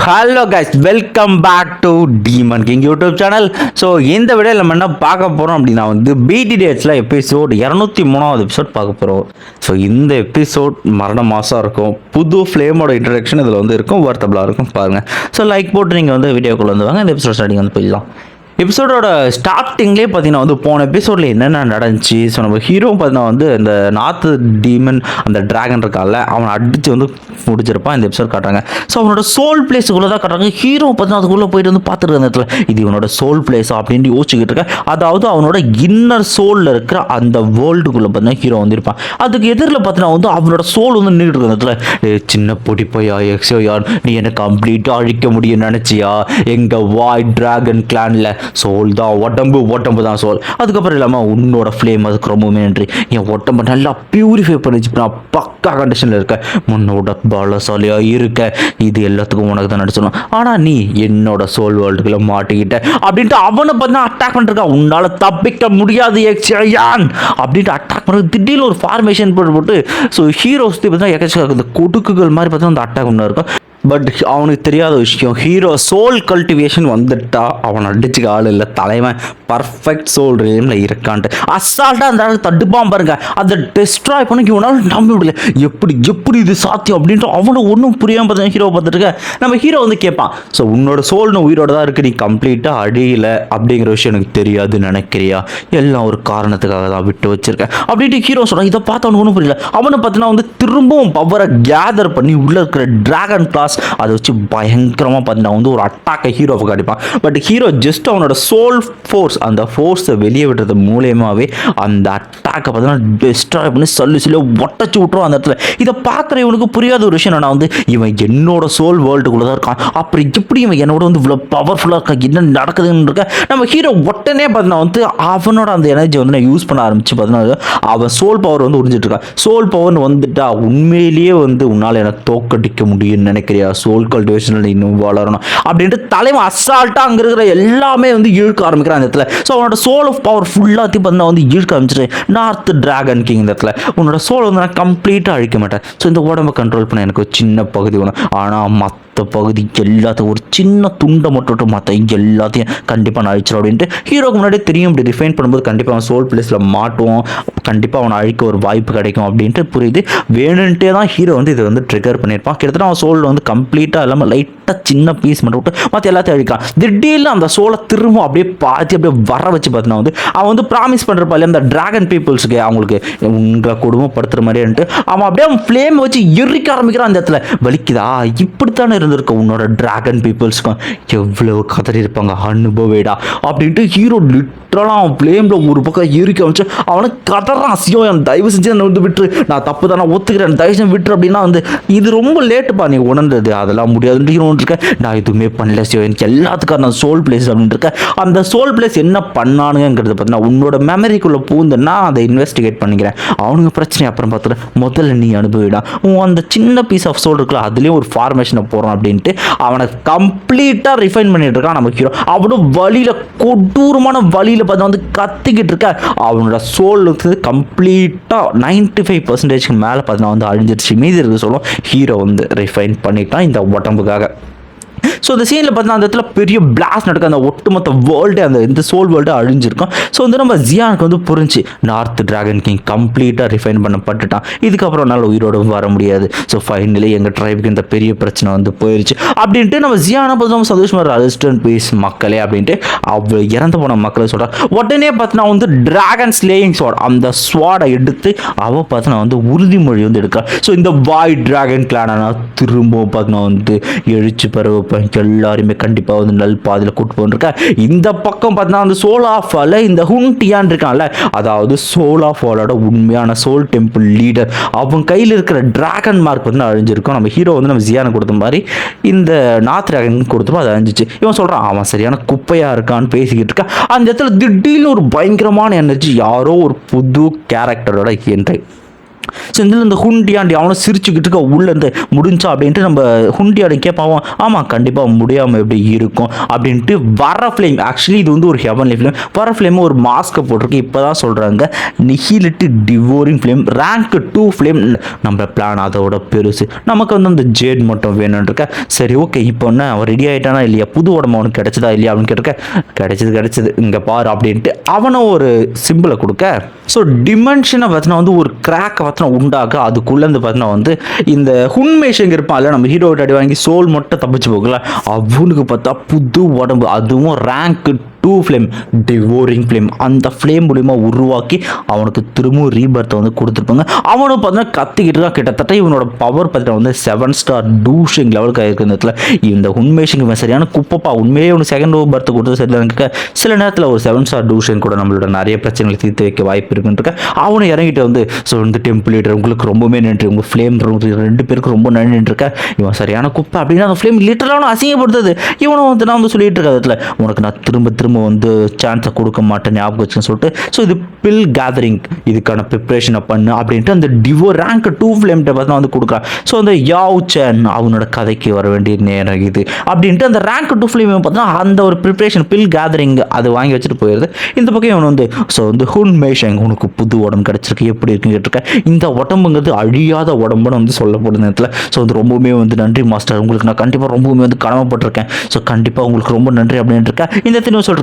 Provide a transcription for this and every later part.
Hello guys, welcome back to Demon King YouTube channel. So இந்த வீடியோவில் நம்ம என்ன பார்க்க போகிறோம் அப்படின்னா பிடிடிஎச்சில் எபிசோட் 203வது எபிசோட் பார்க்க போகிறோம். ஸோ இந்த எபிசோட் மரண மாதம் இருக்கும். புது ஃப்ளேமோட இன்ட்ரடக்ஷன் இதில் இருக்கும். வர்த்தபிளாக இருக்கும் பாருங்கள். ஸோ லைக் போட்டு நீங்கள் வீடியோக்குள்ளே வாங்க. இந்த எபிசோட் ஸ்டார்டிங் போயிடலாம். எபிசோடோட ஸ்டார்டிங்லேயே பார்த்தீங்கன்னா போன எபிசோடில் என்னென்ன நடந்துச்சு. ஸோ நம்ம ஹீரோ பார்த்தீங்கன்னா இந்த நார்த் டீமன் அந்த ட்ராகன் இருக்கால, அவனை அடித்து முடிச்சிருப்பான். இந்த எபிசோட் காட்டுறாங்க. ஸோ அவனோட சோல் பிளேஸுக்குள்ளே தான் காட்டுறாங்க. ஹீரோ பார்த்தீங்கன்னா அதுக்குள்ளே போயிட்டு பார்த்துட்டு இருந்த இடத்துல இது இவனோட சோல் பிளேஸ் அப்படின்னு யோசிச்சுக்கிட்டு இருக்க. அதாவது அவனோட இன்னர் சோலில் இருக்கிற அந்த வேர்ல்டுக்குள்ளே பார்த்தீங்கன்னா ஹீரோ இருப்பான். அதுக்கு எதிரில் பார்த்தீங்கன்னா அவனோட சோல் நின்றுட்டு இருக்க இடத்துல, சின்ன பொடிப்பையா எக்ஸோ யார் நீ என்னை கம்ப்ளீட்டாக அழிக்க முடியும் நினச்சியா? எங்கள் வாய் ட்ராகன் கிளானில் சோல் தான் உடம்பு தான் சோல். அதுக்கப்புறம் இல்லாமல் உன்னோட ஃப்ளேம் அதுக்கு ரொம்பவுமே நன்றி. என் உடம்பு நல்லா பியூரிஃபை பண்ணிச்சு. நான் பக்கா கண்டிஷனில் இருக்கேன். உன்னோட பலசாலியாக இருக்க. இது எல்லாத்துக்கும் உனக்கு தான் நடிச்சிடணும். ஆனால் நீ என்னோட சோல் வேர்ல்டுக்குள்ள மாட்டிக்கிட்ட அப்படின்ட்டு அவனை பார்த்தா அட்டாக் பண்ணிருக்கான். உன்னால் தப்பிக்க முடியாது எக்ஸியான் அப்படின்ட்டு அட்டாக் பண்ணுறது. திடீர்னு ஒரு ஃபார்மேஷன் போட்டு ஸோ ஹீரோ சுற்றி பார்த்தா எக்கச்சக்க இந்த கொடுக்குகள் மாதிரி பார்த்தா அந்த அட்டாக் ஒன்று இருக்கும். பட் அவனுக்கு தெரியாத விஷயம், ஹீரோ சோல் கல்டிவேஷன் வந்துட்டா அவன் அடிச்சுக்க ஆள் இல்லை. தலைவன் பர்ஃபெக்ட் சோல் ரேமில் இருக்கான்ட்டு அசால்ட்டாக அந்த ஆள் தடுப்பான் பாருங்க. அதை டெஸ்ட்ராய் பண்ணி இவனால் நம்ப முடியல. எப்படி இது சாத்தியம் அப்படின்ட்டு அவனும் ஒன்றும் புரியாமல் பார்த்தா ஹீரோ பார்த்துருக்க. நம்ம ஹீரோ கேட்பான், ஸோ உன்னோட சோல்னு உயிரோட தான் இருக்குது, நீ கம்ப்ளீட்டாக அடியில் அப்படிங்கிற விஷயம் எனக்கு தெரியாதுன்னு நினைக்கிறியா? எல்லாம் ஒரு காரணத்துக்காக தான் விட்டு வச்சிருக்கேன் அப்படின்ட்டு ஹீரோ சொல்கிறான். இதை பார்த்து அவனுக்கு ஒன்றும் புரியல. அவனை பார்த்தீங்கன்னா திரும்பவும் பவரை கேதர் பண்ணி உள்ளே இருக்கிற டிராகன் கிளாஸ் அதை வச்சு பயங்கரமாக பார்த்தீங்கன்னா ஒரு அட்டாக்கை ஹீரோவுக்கு அடிப்பான். பட் ஹீரோ ஜஸ்ட் அவனோட சோல் ஃபோர்ஸ், அந்த ஃபோர்ஸை வெளியே விடுறது மூலியமாகவே அந்த அட்டாக்கை பார்த்தீங்கன்னா டிஸ்ட்ராய் பண்ணி சொல்லி ஒட்டச்சு விட்டுரும் அந்த இடத்துல. இதை பார்க்குற இவனுக்கு புரியாத ஒரு விஷயம் என்னன்னா, இவன் என்னோட சோல் வேர்ல்டுக்குள்ளே தான் இருக்கான். அப்புறம் எப்படி இவன் என்னோட இவ்வளோ பவர்ஃபுல்லாக இருக்கா, என்ன நடக்குதுன்னு இருக்க. நம்ம ஹீரோ உடனே பார்த்தீங்கன்னா அவனோட அந்த எனர்ஜி நான் யூஸ் பண்ண ஆரம்பிச்சு பார்த்தீங்கன்னா அவன் சோல் பவர் உறிஞ்சிட்டு இருக்கான். சோல் பவர் வந்துட்டா உண்மையிலேயே உன்னால் என்னை தோக்கடிக்க முடியும்னு நினைக்கிறியா? சோல் கல்டிவேஷனில் இன்னும் வளரணும் அப்படின்ட்டு தலைவன் அசால்ட்டாக அங்கே இருக்கிற எல்லாமே இழுக்க ஆரம்பிக்கிறான் அந்த இடத்துல. ஸோ அவனோட சோல் ஆஃப் பவர் ஃபுல்லாத்தையும் பார்த்தீங்கன்னா இழுக்க ஆரம்பிச்சிட்டு நார்த் டிராகன் கிங் இந்த இடத்துல உன்னோட சோல் நான் கம்ப்ளீட்டாக அழிக்க மாட்டேன். ஸோ இந்த உடம்பை கண்ட்ரோல் பண்ண எனக்கு ஒரு சின்ன பகுதி வேணும். ஆனால் மற்ற பகுதி எல்லாத்தையும் ஒரு சின்ன துண்டை மட்டும் மற்ற எல்லாத்தையும் கண்டிப்பாக நான் அழிச்சிடும் அப்படின்ட்டு ஹீரோக்கு முன்னாடியே தெரியும். இப்படி ரிஃபைன் பண்ணும்போது கண்டிப்பாக அவன் சோல் பிளேஸில் மாட்டுவோம், கண்டிப்பாக அவனை அழிக்க ஒரு வாய்ப்பு கிடைக்கும் அப்படின்ட்டு புரியுது. வேணுன்ட்டே தான் ஹீரோ இதை ட்ரிகர் பண்ணியிருப்பான். கிட்டத்தட்ட அவன் சோல் கம்ப்ளீட்டாக இல்லாமல் லைட்டாக சின்ன பீஸ் மட்டும் விட்டு மற்ற எல்லாத்தையும் அழிக்கான். திடீர்னு அந்த சோலை திரும்ப அப்படியே பாத்தி அப்படியே வர வச்சு பார்த்தீங்கன்னா அவன் ப்ராமிஸ் பண்ணுறப்பா இல்லையா அந்த டிராகன் பீப்புள்ஸுக்கு அவங்களுக்கு உங்களை குடும்பப்படுத்துகிற மாதிரின்ட்டு அவன் அப்படியே அவன் ஃப்ளேம் வச்சு எரிக்க ஆரம்பிக்கிறான். அந்த இடத்துல வலிக்குதா? இப்படித்தானே இருந்திருக்க உன்னோட டிராகன் பீப்புள்ஸ்க்கும் எவ்வளவு கதறி இருப்பாங்க அனுபவேடா அப்படின்ட்டு ஹீரோ லிட்டரலாக அவன் ஃப்ளேமில் ஒரு பக்கம் எரிக்க ஆரம்பிச்சு அவனுக்கு கதறான். சியோ என் தயவு செஞ்சு என்னை விட்டுரு, நான் தப்பு தான், நான் ஒத்துக்கிறேன், தயவு செஞ்சு விட்டுரு அப்படின்னா இது ரொம்ப லேட்டுப்பா நீ உணர்ந்தது, அதெல்லாம் முடியாதுன்ட்டு ஹீரோ இருக்கேன். நான் எதுவுமே பண்ணல சியோ, எனக்கு எல்லாத்துக்கும் அந்த சோல் பிளேஸ் அப்படின்னு இருக்கேன். அந்த சோல் பிளேஸ் என்ன பண்ணானுங்கிறது பார்த்தீங்கன்னா உன்னோட மெமரிக்குள்ளே பூந்துன்னா அதை இன்வெஸ்டிகேட் பண்ணிக்கிறேன். அவனுங்க பிரச்சனை அப்புறம் பார்த்துட்டு முதல்ல நீ அனுபவிடா. அந்த சின்ன பீஸ் ஆஃப் சோல் இருக்குல்ல அதுலேயும் ஒரு ஃபார்மேஷனை போகிறான் அப்படின்ட்டு அவனை கம்ப்ளீட்டாக ரிஃபைன் பண்ணிட்டு இருக்கான் நம்ம ஹீரோ. அவனும் வழியில் கொடூரமான வழியில் பார்த்தா கத்திக்கிட்டு இருக்க. அவனோட சோல் கம்ப்ளீட்டாக 95% மேலே பார்த்தீங்கன்னா அழிஞ்சிருச்சு. மீதி இருக்கு சொல்லும் ஹீரோ ரிஃபைன் பண்ணிட்டான் இந்த உடம்புக்காக. ஸோ இந்த சீனில் பார்த்தீங்கன்னா அந்த இடத்துல பெரிய பிளாஸ்ட் நடக்கும். அந்த ஒட்டுமொத்த வேர்ல்டு அந்த இந்த சோல் வேர்ல்டு அழிஞ்சிருக்கும். ஸோ நம்ம ஜியானுக்கு புரிஞ்சு நார்த் டிராகன் கிங் கம்ப்ளீட்டாக ரிஃபைன் பண்ணப்பட்டுட்டான். இதுக்கப்புறம் என்னால் உயிரோடு வர முடியாது. ஸோ ஃபைனலி எங்கள் ட்ரைபுக்கு இந்த பெரிய பிரச்சனை போயிடுச்சு அப்படின்ட்டு நம்ம ஜியானை பார்த்தோம் சந்தோஷமாக ரெசிஸ்டன்ட் பீஸ் மக்களே அப்படின்ட்டு அவ இறந்து போன மக்களை சொல்கிறார். உடனே பார்த்தீங்கன்னா டிராகன் ஸ்லேயிங் ஸ்வாட் அந்த ஸ்வாடை எடுத்து அவள் பார்த்தீங்கன்னா உறுதிமொழி எடுக்கிறார். ஸோ இந்த வாய் டிராகன் கிளானை நான் திரும்பவும் பார்த்தீங்கன்னா எழுச்சி பரவ எல்லாருமே கண்டிப்பாக நல் பாதியில் கூட்டு போயிருக்க. இந்த பக்கம் பார்த்தீங்கன்னா அந்த சோலாஃபால இந்த ஹுன்டியான் இருக்கான்ல, அதாவது சோலாஃபாலோட உண்மையான சோல் டெம்பிள் லீடர் அவன் கையில் இருக்கிற டிராகன் மார்க் அழிஞ்சிருக்கும். நம்ம ஹீரோ நம்ம ஜியானை கொடுத்த மாதிரி இந்த நார்த் டிராகன் கொடுத்தப்போ அது அழிஞ்சிச்சு. இவன் சொல்கிறான் அவன் சரியான குப்பையாக இருக்கான்னு பேசிக்கிட்டு இருக்கா. அந்த இடத்துல திடீர்னு ஒரு பயங்கரமான எனர்ஜி, யாரோ ஒரு புது கேரக்டரோட என்ட்ரி. ஸோ இதில் இந்த ஹுண்டியாண்டி அவனை சிரிச்சுக்கிட்டு இருக்க உள்ளேருந்து முடிஞ்சா அப்படின்ட்டு நம்ம ஹுண்டியாடி கேட்பான். ஆமாம் கண்டிப்பாக முடியாமல் எப்படி இருக்கும் அப்படின்ட்டு வர ஃப்ளேம். ஆக்சுவலி இது வந்து ஒரு ஹெவன்லி ஃப்ளேம். வர ஃப்ளேம் ஒரு மாஸ்க்கை போட்டிருக்கு. இப்போ தான் சொல்கிறாங்க நிஹிலிட்டு டிவோரிங் ஃப்ளேம் ரேங்க் 2 ஃப்ளேம். நம்ம பிளான் அதோட பெருசு. நமக்கு வந்து அந்த ஜேட் மட்டும் வேணும்னு இருக்க. சரி ஓகே இப்போ என்ன அவன் ரெடி ஆகிட்டானா இல்லையா, புது உடம்பு அவனுக்கு கிடைச்சதா இல்லையா அப்படின்னு கேட்டிருக்க. கிடைச்சது இங்கே பாரு அப்படின்ட்டு அவனும் ஒரு சிம்பிளை கொடுக்க. ஸோ டிமென்ஷனை பார்த்தீங்கன்னா வந்து ஒரு கிராக்கை பார்த்தீங்கன்னா உண்டாக அதுக்குள்ளேருந்து பார்த்தீங்கன்னா வந்து இந்த ஹுன்மேஷங்க இருப்பான்ல நம்ம ஹீரோ அடி வாங்கி சோல் மட்டும் தப்பிச்சு போகல, அவனுக்கு பார்த்தா புது உடம்பு, அதுவும் ரேங்க் 2 ஃப்ளேம் டிவோரிங் ஃப்ளேம். அந்த ஃப்ளேம் மூலிமா உருவாக்கி அவனுக்கு திரும்பவும் ரீபர்த்தை வந்து கொடுத்துருப்பாங்க. அவனும் பார்த்தீங்கன்னா கத்திக்கிட்டு தான் கிட்டத்தட்ட இவனோட பவர் பார்த்தீங்கன்னா வந்து 7 ஸ்டார் டூஷிங் லெவலுக்கு ஆயிருக்கு. இந்த உண்மேஷிங் சரியான குப்பப்பா. உண்மையே ஒன்று செகண்ட் பர்த் கொடுத்து சரியில்லை. சில நேரத்தில் ஒரு 7 ஸ்டார் டூஷிங் கூட நம்மளோட நிறைய பிரச்சனைகளை தீர்த்து வைக்க வாய்ப்பு இருக்குன்னு அவனை இறங்கிட்டு வந்து ஸோ வந்து டெம்பிள் லீடர் உங்களுக்கு ரொம்பவே நன்றி, உங்கள் ஃப்ளேம் 2 பேருக்கு ரொம்ப நன்றின்னு இருக்க. இவன் சரியான குப்பை அப்படின்னா அந்த ஃப்ளேம் லிட்டரலாக அசிங்கப்படுத்துது. இவனும் வந்து நான் வந்து சொல்லிட்டு இருக்க உனக்கு நான் திரும்ப வந்து சான்ஸை கொடுக்க மாட்டேன் ஞாபகம் வச்சுன்னு சொல்லிட்டு. ஸோ இது பில் கேதரிங் இதுக்கான ப்ரிப்ரேஷனை பண்ணு அப்படின்ட்டு அந்த டிவோ ரேங்க் 2 ஃப்ளேம்கிட்ட பார்த்தா வந்து கொடுக்குறான். ஸோ அந்த யாவ் சேன் அவனோட கதைக்கு வர வேண்டிய நேரம் இது அப்படின்ட்டு அந்த ரேங்க் 2 ஃப்ளேம் பார்த்தா அந்த ஒரு ப்ரிப்ரேஷன் பில் கேதரிங் அது வாங்கி வச்சுட்டு போயிடுது. இந்த பக்கம் இவன் வந்து ஸோ வந்து ஹுன்மேஷங் உனக்கு புது உடம்பு கிடச்சிருக்கு எப்படி இருக்குன்னு கேட்டிருக்கேன். இந்த உடம்புங்கிறது அழியாத உடம்புன்னு வந்து சொல்லப்படுற நேரத்தில் ஸோ வந்து ரொம்பவுமே வந்து நன்றி மாஸ்டர், உங்களுக்கு நான் கண்டிப்பாக ரொம்பவுமே வந்து கடமைப்பட்டிருக்கேன். ஸோ கண்டிப்பாக உங்களுக்கு ரொம்ப நன்றி அப்படின்னு இருக்கேன். இந்த திரும்ப சொல்லிருக்காங்க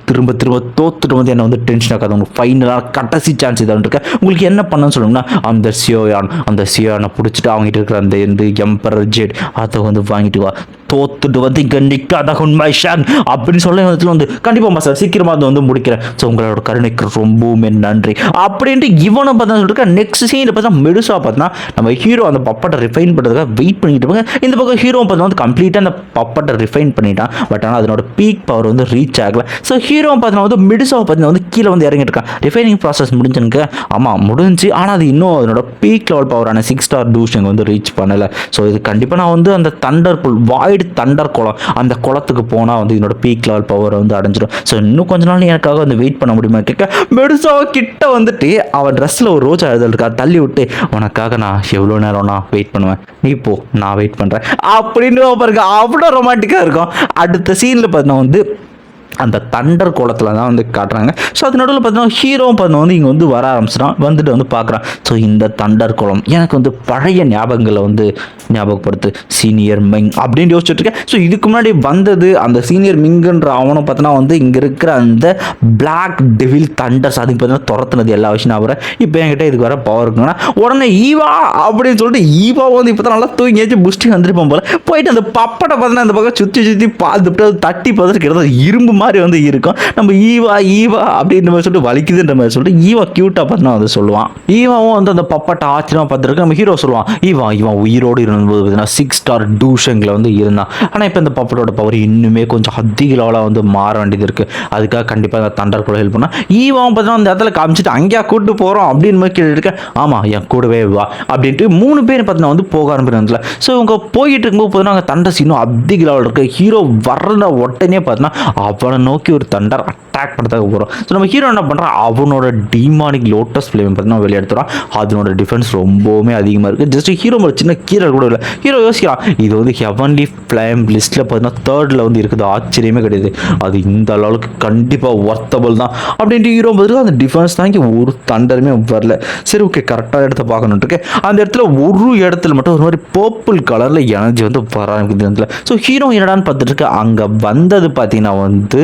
திரும்ப தோத்துட்டு வந்து என்ன வந்து டென்ஷன் ஆகாது. உங்களுக்கு ஃபைனலாக கடைசி சான்ஸ் இதான் இருக்கு. உங்களுக்கு என்ன பண்ணணும்னு சொல்லணும்னா அந்த சியோயானை பிடிச்சிட்டு அவங்ககிட்ட இருக்கிற அந்த எம்பரர் ஜெட் அதை வந்து வாங்கிட்டு வா, தோத்துட்டு வந்து இங்கே நிற்காத உண்மைஷான் அப்படின்னு சொல்ல வந்து கண்டிப்பாக மாஸ்டர் சீக்கிரமாக அதை வந்து முடிக்கிறேன். ஸோ உங்களோட கருணைக்கு ரொம்பவுமே நன்றி அப்படின்ட்டு இவனை பார்த்தா சொல்லிட்டு நெக்ஸ்ட் சீனில் பார்த்தா மெடுசா பார்த்தா நம்ம ஹீரோ அந்த பப்பட்டை ரிஃபைன் பண்ணுறதுக்காக வெயிட் பண்ணிட்டு இருப்பாங்க. இந்த பக்கம் ஹீரோ பார்த்தா வந்து கம்ப்ளீட்டாக அந்த பப்பட்டை ரிஃபைன் பண்ணிட்டான். பட் ஆனால் அதனோட பீக் பவர் வந்து ரீச் ஆகலை. ஸோ ஹீரோ பார்த்தா வந்து மெடுசாவை பார்த்தீங்கன்னா வந்து கீழே வந்து இறங்கிட்டு இருக்கான். ரிஃபைனிங் ப்ராசஸ் முடிஞ்சுனுக்கு ஆமாம் முடிஞ்சு, ஆனால் அது இன்னும் அதனோட பீக் லெவல் பவரான 6 ஸ்டார் டூஷிங் வந்து ரீச் பண்ணலை. ஸோ இது கண்டிப்பாக நான் வந்து அந்த தண்டர் புல் வாய்டு தண்டர் குளம் அந்த குளத்துக்கு போனால் வந்து என்னோட பீக் லெவல் பவர் வந்து அடைஞ்சிடும். ஸோ இன்னும் கொஞ்ச நாள் எனக்காக வந்து வெயிட் பண்ண முடியுமா கேட்க மெடுசாவை கிட்ட வந்துட்டு அவன் ட்ரெஸ்ஸில் ஒரு ரோஜா எழுதல் இருக்கா தள்ளி விட்டு உனக்காக நான் எவ்வளோ நேரம்னா வெயிட் பண்ணுவேன், நீ போ நான் வெயிட் பண்ணுறேன் அப்படின்னு பாருங்க. அவ்வளோ ரொமான்டிக்காக இருக்கும். அடுத்த சீனில் பார்த்தீங்கன்னா வந்து அந்த தண்டர் குளத்தில் தான் வந்து காட்டுறாங்க. ஸோ அது நடுவில் பார்த்தீங்கன்னா ஹீரோ பார்த்தீங்கன்னா வந்து இங்கே வந்து வர ஆரம்பிச்சிடான். வந்துட்டு வந்து பார்க்குறான். ஸோ இந்த தண்டர் குளம் எனக்கு வந்து பழைய ஞாபகங்களை வந்து ஞாபகப்படுத்து சீனியர் மிங் அப்படின்னு யோசிச்சுட்டு இருக்கேன். ஸோ இதுக்கு முன்னாடி வந்தது அந்த சீனியர் மிங்குன்ற அவனை பார்த்தீங்கன்னா வந்து இங்கே இருக்கிற அந்த பிளாக் டெவில் தண்டர்ஸ் அதுக்கு பார்த்தீங்கன்னா துரத்துனது எல்லா விஷயம் ஞாபகம். இப்போ என்கிட்ட இதுக்கு வர பவர் இருக்குன்னா உடனே ஈவா அப்படின்னு சொல்லிட்டு ஈவா வந்து இப்போ தான் நல்லா தூங்கியாச்சு புஷ்டி வந்துருப்போம் போல போயிட்டு அந்த பப்படை பார்த்தீங்கன்னா அந்த பக்கம் சுற்றி பார்த்துட்டு தட்டி பார்த்துட்டு கிட்டத்தட்ட இரும்பு மாதிரி வந்து இருக்கும். நம்ம ஈவா அப்படின்ற மாதிரி சொல்லிட்டு வலிக்குதுன்ற மாதிரி சொல்லிட்டு ஈவா கியூட்டா பார்த்தா வந்து சொல்லுவான். ஈவாவும் வந்து அந்த பப்பட்டை ஆச்சரியமா பார்த்துருக்கு. நம்ம ஹீரோ சொல்லுவான் இவன் உயிரோடு இருந்தபோது 6 ஸ்டார் டூஷங்கில் வந்து இருந்தான். ஆனால் இப்போ இந்த பப்பட்டோட பவர் இன்னுமே கொஞ்சம் அதிக லெவலாக வந்து மாற வேண்டியது இருக்கு. அதுக்காக கண்டிப்பாக அந்த தண்டர் கூட ஹெல்ப் பண்ணா. ஈவாவும் பார்த்தீங்கன்னா அந்த இடத்துல காமிச்சிட்டு அங்கேயா கூட்டு போகிறோம் அப்படின்னு மாதிரி கேட்டுருக்கேன். ஆமாம் என் கூடவே வா அப்படின்ட்டு 3 பேர் பார்த்தீங்கன்னா வந்து போக ஆரம்பிக்கிறதுல. ஸோ இவங்க போயிட்டு இருக்கும்போது பார்த்தீங்கன்னா அங்கே தண்டர்ஸ் இன்னும் அதிக லெவல் இருக்கு. ஹீரோ வர்ற உடனே பார்த்தீங்கன்னா அவனை நோக்கி ஒரு தண்டர் அட்டாக் பண்ணுறதுக்கு போகிறோம். ஸோ நம்ம ஹீரோ என்ன பண்ணுறான் அவனோட டீமானிக் லோட்டஸ் ஃப்ளேம் பார்த்தீங்கன்னா வெளியெடுத்துறான். அதனோட டிஃபென்ஸ் ரொம்பவுமே அதிகமாக இருக்குது. ஜஸ்ட் ஹீரோ ஒரு சின்ன கீரல் கூட இல்லை. ஹீரோ யோசிக்கிறான் இது வந்து ஹெவன்லி ஃப்ளேம் லிஸ்ட்டில் பார்த்தீங்கன்னா 3rd வந்து இருக்குது. ஆச்சரியமே கிடையாது. அது இந்த அளவுக்கு கண்டிப்பாக ஒர்த்தபிள் தான் அப்படின்ட்டு ஹீரோ பார்த்துட்டு அந்த டிஃபென்ஸ் தாங்கி ஒரு தண்டருமே வரல. சரி ஓகே கரெக்டாக இடத்த பார்க்கணுன்ட்டு இருக்கு. அந்த இடத்துல ஒரு இடத்துல மட்டும் ஒரு மாதிரி பர்பிள் கலரில் எனர்ஜி வந்து வர ஆரம்பிக்குது. ஸோ ஹீரோ என்னடான்னு பார்த்துட்டு இருக்கு. அங்கே வந்தது பார்த்தீங்கன்னா வந்து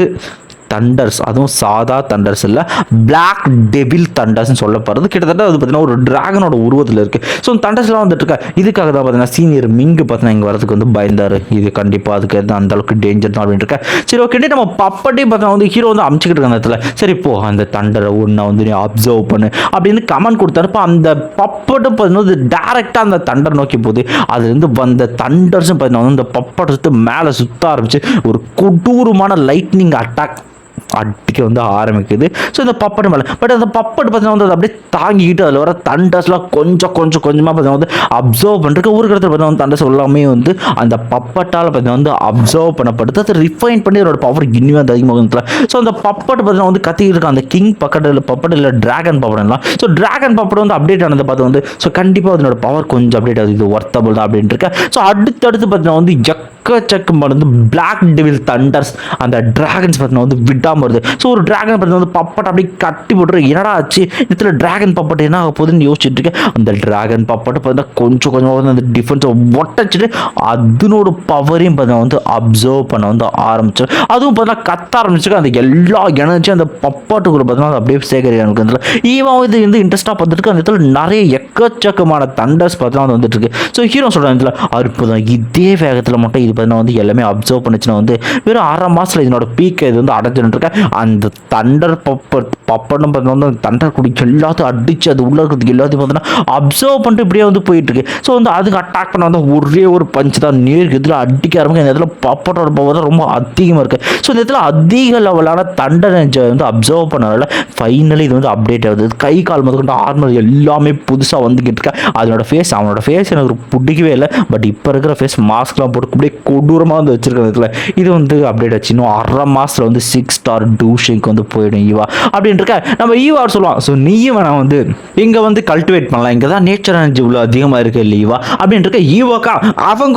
தண்டர்ஸ், அதுவும் சாதா தண்டர்ஸ் இல்லை பிளாக் டெவில் தண்டர்ஸ்னு சொல்லப்படுறது. கிட்டத்தட்ட அது பார்த்தீங்கன்னா ஒரு டிராகனோட உருவத்தில் இருக்குது. ஸோ தண்டர்ஸ்லாம் வந்துட்டு இருக்கா. இதுக்காக தான் பார்த்தீங்கன்னா சீனியர் மிங்கு பார்த்தீங்கன்னா இங்கே வரதுக்கு வந்து பயந்தார். இது கண்டிப்பாக அதுக்கு அந்த அளவுக்கு டேஞ்சர் தான் அப்படின்னு இருக்கேன். சரி ஓகே நம்ம பப்பட்டே பார்த்தா வந்து ஹீரோ வந்து அமுச்சிக்கிட்டு இருக்க இடத்துல சரி இப்போ அந்த தண்டரை ஒன்றை வந்து நீ அப்சர்வ் பண்ணு அப்படின்னு கமெண்ட் கொடுத்தாருப்ப அந்த பப்பட்டும் பார்த்தீங்கன்னா டேரெக்டாக அந்த தண்டர் நோக்கி போகுது. அதுலேருந்து வந்த தண்டர்ஸும் பார்த்தீங்கன்னா வந்து இந்த பப்பட்டை சுற்றி மேலே சுற்ற ஆரம்பிச்சு ஒரு கொடூரமான லைட்னிங் அட்டாக் அடிக்க வந்து ஆரம்பிக்குது. ஸோ இந்த பப்பட் மேலே பட் அந்த பப்பட் பார்த்தீங்கன்னா வந்து அப்படியே தாங்கிக்கிட்டு அதில் வர தண்டர்ஸ்லாம் கொஞ்சமாக பார்த்தீங்கன்னா வந்து அப்சர்வ் பண்ணுறதுக்கு ஒரு இடத்துல பார்த்தீங்கன்னா வந்து தண்டர்ஸ் எல்லாமே வந்து அந்த பப்பட்டால் பார்த்தீங்கன்னா வந்து அப்சர்வ் பண்ணப்படுது. அதை ரிஃபைன் பண்ணி அதோட பவர் இன்னும் வந்து அதிகமாக. ஸோ அந்த பப்பட் பார்த்தீங்கன்னா வந்து கத்திக்கிட்டு இருக்க அந்த கிங் பப்பட் இல்லை டிராகன் பப்பட்லாம். ஸோ டிராகன் பப்பட் வந்து அப்டேட் ஆனதை பார்த்து வந்து ஸோ கண்டிப்பாக அதனோட பவர் கொஞ்சம் அப்டேட் ஆகுது, இது ஒர்த்தபிள் தான் அப்படின்ட்டு இருக்கேன். ஸோ அடுத்தடுத்து பார்த்தீங்கன்னா வந்து எக்கச்சக்கம் வந்து பிளாக் டெவில் தண்டர்ஸ் அந்த டிராகன்ஸ் பார்த்தீங்கன்னா வந்து விடாமல் வருது. ஸோ ஒரு டிராகன் பார்த்தீங்கன்னா வந்து பப்பட் அப்படியே கட்டி போட்டு என்னடா ஆச்சு இதில் டிராகன் பப்பட் என்ன ஆக போகுதுன்னு யோசிச்சுட்டு இருக்கேன். அந்த டிராகன் பப்பட் பார்த்தீங்கன்னா கொஞ்சமாக வந்து அந்த டிஃபென்ஸை ஒட்டச்சிட்டு அதனோட பவரையும் பார்த்தீங்கன்னா வந்து அப்சர்வ் பண்ண வந்து ஆரம்பிச்சு அதுவும் பார்த்தீங்கன்னா கத்த ஆரம்பிச்சிருக்கு. அந்த எல்லா எனர்ஜியும் அந்த பப்பாட்டுக்குள்ள பார்த்தீங்கன்னா அப்படியே சேகரிக்க ஈவன் இது வந்து இன்ட்ரெஸ்டாக பார்த்துட்டு அந்த இடத்துல நிறைய எக்கச்சக்கமான தண்டர்ஸ் பார்த்தீங்கன்னா வந்துட்டு இருக்கு. ஸோ ஹீரோ சொல்கிறாங்க இதில் அற்புதம் இதே வேகத்தில் மட்டும் இது பார்த்தீங்கன்னா வந்து எல்லாமே அப்சர்வ் பண்ணிச்சுன்னா வந்து வெறும் 6 மாதத்தில் இதனோட பீக்கை இது வந்து அடைஞ்சுட்டு இருக்கேன். அந்த தண்டர் பப்பட்டும் பார்த்தீங்கன்னா வந்து தண்டர் குடிக்க எல்லாத்தையும் அடிச்சு அது உள்ள இருக்கிறதுக்கு எல்லாத்தையும் பார்த்தீங்கன்னா அப்சர்வ் பண்ணிட்டு இப்படியே வந்து போயிட்டு இருக்கு. ஸோ வந்து அதுக்கு அட்டாக் பண்ண வந்து ஒரே ஒரு பஞ்சு தான் நேருக்கு இதில் அடிக்க ஆரம்பிக்கும். இந்த இடத்துல பப்பட்டோட பவர் தான் ரொம்ப அதிகமாக இருக்கு. ஸோ இந்த இடத்துல அதிக லெவலான தண்டர் வந்து அப்சர்வ் பண்ணனால ஃபைனலி இது வந்து அப்டேட் ஆகுது. கை கால் முதற்கொண்டு ஆர்மர் எல்லாமே புதுசாக வந்துக்கிட்டு இருக்கேன். அவனோட ஃபேஸ் எனக்கு பிடிக்கவே இல்லை. பட் இப்போ இருக்கிற ஃபேஸ் மாஸ்க்லாம் போட்டு அப்படியே கொடூரமாக வந்து வச்சிருக்கிறதுல இது வந்து அப்டேட் ஆச்சு. இன்னும் 1/2 மாதத்தில் வந்து 6 ஸ்டார் டூஷிங்க்கு வந்து போயிடும் ஈவா அப்படின்னு இருக்க நம்ம ஈவா சொல்லுவான். ஸோ நீயும் நான் வந்து இங்கே வந்து கல்டிவேட் பண்ணலாம், இங்கே தான் நேச்சர் எனர்ஜி இவ்வளோ அதிகமாக இருக்கு இல்லை ஈவா அப்படின்னு இருக்க. ஈவாக்கா அவன்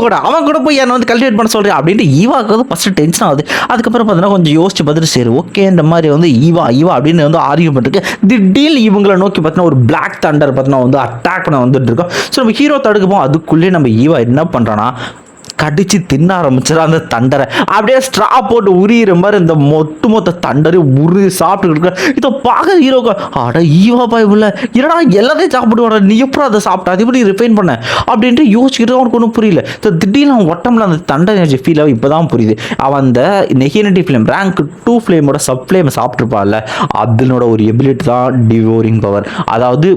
கூட போய் என்னை வந்து கல்டிவேட் பண்ண சொல்கிறேன் அப்படின்ட்டு ஈவாக்கு வந்து ஃபஸ்ட்டு டென்ஷன் ஆகுது. அதுக்கப்புறம் பார்த்தீங்கன்னா கொஞ்சம் யோசிச்சு பார்த்துட்டு சரி ஓகே இந்த மாதிரி வந்து ஈவா அப்படின்னு வந்து ஆர்கியூ பண்ணிருக்கு. திடீர்னு இவங்களை நோக்கி பார்த்தீங்கன்னா ஒரு பிளாக் தண்டர் பார்த்தீங்கன்னா வந்து அட்டாக் பண்ண வந்துட்டு இருக்கோம். ஸோ நம்ம ஹீரோ தடுக்கப்போம். அதுக்குள்ளே நம்ம ஈவா என்ன பண்ணுறான்னா கடிச்சு தின்ன ஆரம்பிச்சிட அந்த தண்டரை அப்படியே ஸ்ட்ரா போட்டு உரியிற மாதிரி இந்த மொத்த தண்டரை சாப்பிட்டு இருக்கு. இதை பார்க்க ஹீரோக்கு அட ஈவா பாய்புல என்னடா எல்லாத்தையும் சாப்பிடுவாடா நீ எப்போ அதை சாப்பிட்டா அது எப்படி ரிஃபைன் பண்ண அப்படின்ட்டு யோசிச்சுட்டு அவனுக்கு ஒன்றும் புரியல. ஸோ திடீர்னு அவன் ஒட்டமில் அந்த தண்டை எனர்ஜி ஃபீல் ஆகும். இப்போ தான் புரியுது அவன் அந்த நெகினிட்டி ஃப்ளேம் ரேங்க் 2 ஃப்ளேமோட சப் ஃப்ளேமை சாப்பிட்ருப்பான்ல அதனோட ஒரு எபிலிட்டி தான் டிவோரிங் பவர். அதாவது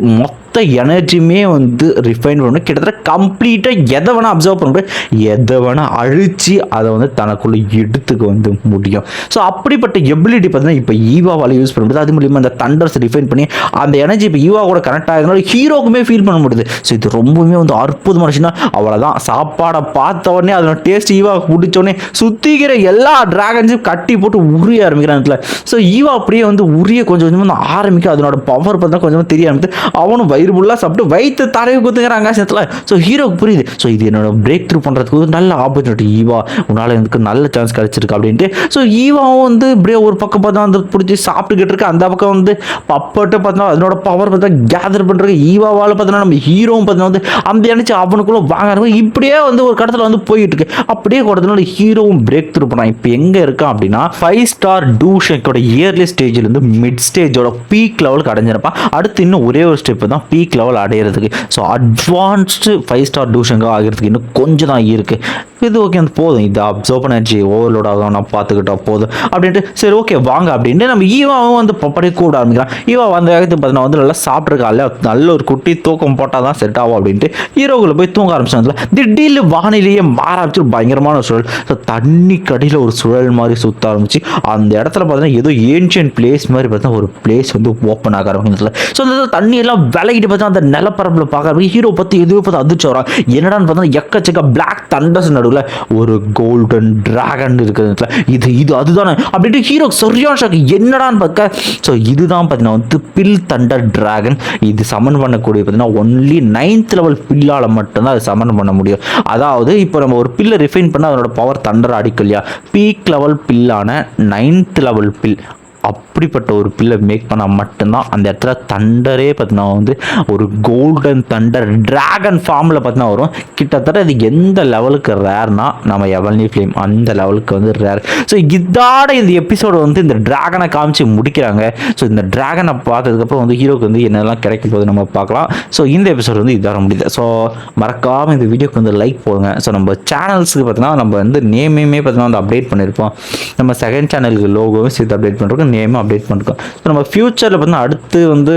எனர்ஜியுமே வந்து ரிஃபைன் பண்ணணும். கிட்டத்தட்ட கம்ப்ளீட்டாக எதை வேணால் அப்சர்வ் பண்ண முடியும், எதை வேணால் அழிச்சு அதை வந்து தனக்குள்ளே எடுத்துக்க வந்து முடியும். ஸோ அப்படிப்பட்ட எபிலிட்டி பார்த்தீங்கன்னா இப்போ ஈவாவால் யூஸ் பண்ண முடியுது. அது மூலியமாக அந்த தண்டர்ஸ் ரிஃபைன் பண்ணி அந்த எனர்ஜி இப்போ ஈவா கூட கனெக்ட் ஆகிறதுனால ஹீரோக்குமே ஃபீல் பண்ண முடியுது. ஸோ இது ரொம்பவுமே வந்து அற்புதமான விஷயம். அவ்வளோதான் சாப்பாடை பார்த்த உடனே அதோட டேஸ்ட் ஈவா பிடிச்சோடனே சுற்றிக்கிற எல்லா டிராகன்ஸையும் கட்டி போட்டு உரிய ஆரம்பிக்கிறான். ஸோ ஈவா அப்படியே வந்து உரிய கொஞ்சம் கொஞ்சமாக ஆரம்பிக்கும். அதனோட பவர் பார்த்தா கொஞ்சமாக தெரிய ஆரம்பித்து அவனும் வயிறு ஃபுல்லாக சாப்பிட்டு வயிற்று தடவி குத்துக்கிறாங்க ஆகாசத்தில். ஸோ ஹீரோக்கு புரியுது ஸோ இது என்னோட பிரேக் த்ரூ பண்ணுறதுக்கு ஒரு நல்ல ஆப்பர்ச்சுனிட்டி ஈவா உன்னால் எனக்கு நல்ல சான்ஸ் கிடச்சிருக்கு அப்படின்ட்டு. ஸோ ஈவாவும் வந்து இப்படியே ஒரு பக்கம் பார்த்தா வந்து பிடிச்சி சாப்பிட்டுக்கிட்டு இருக்கு. அந்த பக்கம் வந்து பப்பட்டு பார்த்தா அதனோட பவர் பார்த்தா கேதர் பண்ணுறது ஈவாவால் பார்த்தோன்னா நம்ம ஹீரோவும் பார்த்தா வந்து அந்த நினச்சி அவனுக்குள்ளே வாங்க இப்படியே வந்து ஒரு கடத்தில் வந்து போயிட்டு இருக்கு. அப்படியே கொடுத்தனால ஹீரோவும் பிரேக் த்ரூ பண்ணான். இப்போ எங்கே இருக்கான் அப்படின்னா 5 ஸ்டார் டூஷங்கோட இயர்லி ஸ்டேஜ்லேருந்து மிட் ஸ்டேஜோட பீக் லெவலுக்கு அடைஞ்சிருப்பான். அடுத்து இன்னும் ஒரே ஒரு ஸ்டெப் தான் பீக் லெவல் அடையிறதுக்கு. ஸோ அட்வான்ஸ்டு 5 ஸ்டார் டூஷங்க ஆகிறதுக்கு இன்னும் கொஞ்சம் தான் இருக்குது. இது ஓகே வந்து போதும் இதை அப்சர்வ் பண்ணி ஓவர்லோட் ஆகும் நான் பார்த்துக்கிட்டா போதும் அப்படின்ட்டு சரி ஓகே வாங்க அப்படின்ட்டு நம்ம ஈவாவும் வந்து அப்படியே கூட ஆரம்பிக்கிறான். ஈவா அந்த வேகத்துக்கு பார்த்தீங்கன்னா வந்து நல்லா சாப்பிட்ருக்கால நல்ல ஒரு குட்டி தூக்கம் போட்டால் தான் செட் ஆகும் அப்படின்ட்டு ஹீரோக்குள்ளே போய் தூங்க ஆரம்பிச்சாங்க. திடீர்னு வானிலையே மாற ஆரம்பிச்சு பயங்கரமான சுழல். ஸோ தண்ணி கடியில் ஒரு சுழல் மாதிரி சுற்ற ஆரம்பிச்சு அந்த இடத்துல பார்த்தீங்கன்னா ஏதோ ஏன்ஷியன்ட் பிளேஸ் மாதிரி பார்த்தீங்கன்னா ஒரு பிளேஸ் வந்து ஓப்பன் ஆக ஆரம்பிச்சதுல. ஸோ அந்த தண்ணியெல்லாம் விலகிட்டு பார்த்தா அந்த நிலப்பரப்பில் பார்க்க ஹீரோ பற்றி எதுவும் பார்த்து அதிர்ச்சி வரான். என்னடான்னு பார்த்தா எக்கச்சக்க பிளாக் தண்டர்ஸ் நடுவில் ஒரு கோல்டன் டிராகன் இருக்குது. இது அதுதானே அப்படின்ட்டு ஹீரோ சரியான ஷாக் என்னடான்னு பார்க்க. ஸோ இதுதான் பார்த்தீங்கன்னா வந்து பில் தண்டர் டிராகன். இது சமன் பண்ணக்கூடிய பார்த்தீங்கன்னா ஒன்லி 9th லெவல் பில்லால் மட்டும்தான் அது சமன் பண்ண முடியும். அதாவது இப்போ நம்ம ஒரு பில்லை ரிஃபைன் பண்ணால் அதனோட பவர் தண்டர் அடிக்கும் இல்லையா. பீக் லெவல் பில்லான 9th லெவல் பில் அப்படிப்பட்ட ஒரு பில்லை மேக் பண்ணால் மட்டும்தான் அந்த இடத்துல தண்டரே பார்த்தீங்கன்னா வந்து ஒரு கோல்டன் தண்டர் டிராகன் ஃபார்மில் பார்த்தீங்கன்னா வரும். கிட்டத்தட்ட இது எந்த லெவலுக்கு ரேர்னா நம்ம எவல்னி ஃப்ளேம் அந்த லெவலுக்கு வந்து ரேர். ஸோ இதோட இந்த எபிசோடு வந்து இந்த டிராகனை காமிச்சு முடிக்கிறாங்க. ஸோ இந்த டிராகனை பார்த்ததுக்கப்புறம் வந்து ஹீரோக்கு வந்து என்னெல்லாம் கிடைக்கும் போது நம்ம பார்க்கலாம். ஸோ இந்த எபிசோடு வந்து இதாக முடியுது. ஸோ மறக்காமல் இந்த வீடியோக்கு வந்து லைக் போடுங்க. ஸோ நம்ம சேனல்ஸுக்கு பார்த்தீங்கன்னா நம்ம வந்து நேமையுமே பார்த்தீங்கன்னா வந்து அப்டேட் பண்ணியிருப்போம். நம்ம செகண்ட் சேனலுக்கு லோகோவும் சேர்த்து அப்டேட் பண்ணுறோம், நேமும் அப்டேட் பண்ணிருக்கோம். ஸோ நம்ம ஃப்யூச்சரில் பார்த்தீங்கன்னா அடுத்து வந்து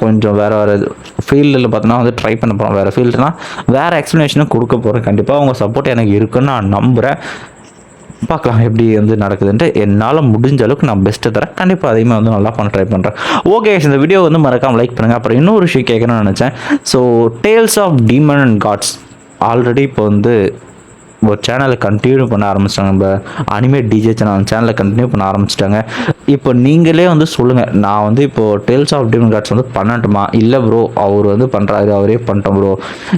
கொஞ்சம் வேறு ஃபீல்டில் பார்த்தோன்னா வந்து ட்ரை பண்ண போகிறோம். வேறு ஃபீல்டுனா வேறு எக்ஸ்ப்ளனேஷனும் கொடுக்க போகிறேன். கண்டிப்பாக உங்கள் சப்போர்ட் எனக்கு இருக்குன்னு நான் நம்புகிறேன். பார்க்கலாம் எப்படி வந்து நடக்குதுன்ட்டு. என்னால் முடிஞ்ச அளவுக்கு நான் பெஸ்ட்டு தரேன். கண்டிப்பாக அதையுமே வந்து நல்லா பண்ண ட்ரை பண்ணுறேன். ஓகே, இந்த வீடியோ வந்து மறக்காமல் லைக் பண்ணுங்கள். அப்புறம் இன்னொரு விஷயம் கேட்கணும்னு நினச்சேன். So tales of demon and gods already இப்போ வந்து ஒரு சேனலை கண்டினியூ பண்ண ஆரம்பிச்சிட்டாங்க. நம்ம அனிமேட் டிஜே சேனலை கண்டினியூ பண்ண ஆரம்பிச்சிட்டாங்க. இப்போ நீங்களே வந்து சொல்லுங்கள், நான் வந்து இப்போது டேல்ஸ் ஆஃப் டீமன் காட்ஸ் வந்து பண்ணட்டுமா? இல்லை ப்ரோ, அவர் வந்து பண்ணுறாரு, அவரே பண்ணிட்டோம் ப்ரோ,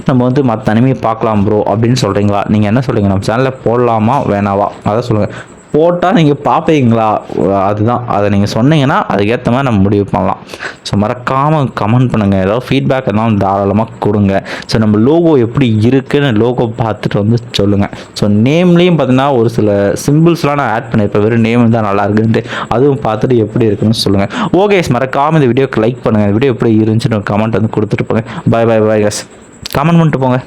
நம்ம வந்து மற்ற அனிமே பார்க்கலாம் ப்ரோ அப்படின்னு சொல்கிறீங்களா? நீங்கள் என்ன சொல்கிறீங்க? நம்ம சேனலில் போடலாமா வேணாவா? அதான் சொல்லுங்கள். போட்டால் நீங்கள் பார்ப்பீங்களா? அதுதான், அதை நீங்கள் சொன்னீங்கன்னா அதுக்கேற்ற மாதிரி நம்ம முடிவு பண்ணலாம். ஸோ மறக்காமல் கமெண்ட் பண்ணுங்கள். ஏதாவது ஃபீட்பேக் இருந்தாலும் தாராளமாக கொடுங்க. ஸோ நம்ம லோகோ எப்படி இருக்குன்னு லோகோ பார்த்துட்டு வந்து சொல்லுங்கள். ஸோ நேம்லேயும் பார்த்தீங்கன்னா ஒரு சில சிம்பிள்ஸ்லாம் நான் ஆட் பண்ணியிருப்பேன். வெறும் நேம் தான் நல்லா இருக்குன்ட்டு, அதுவும் பார்த்துட்டு எப்படி இருக்குன்னு சொல்லுங்கள். ஓகே, மறக்காமல் இந்த வீடியோக்கு லைக் பண்ணுங்கள். இந்த வீடியோ எப்படி இருந்துச்சுன்னு கமெண்ட் வந்து கொடுத்துட்டு போங்க. பாய் பாய் பாய் கஸ். கமெண்ட் பண்ணிட்டு போங்க.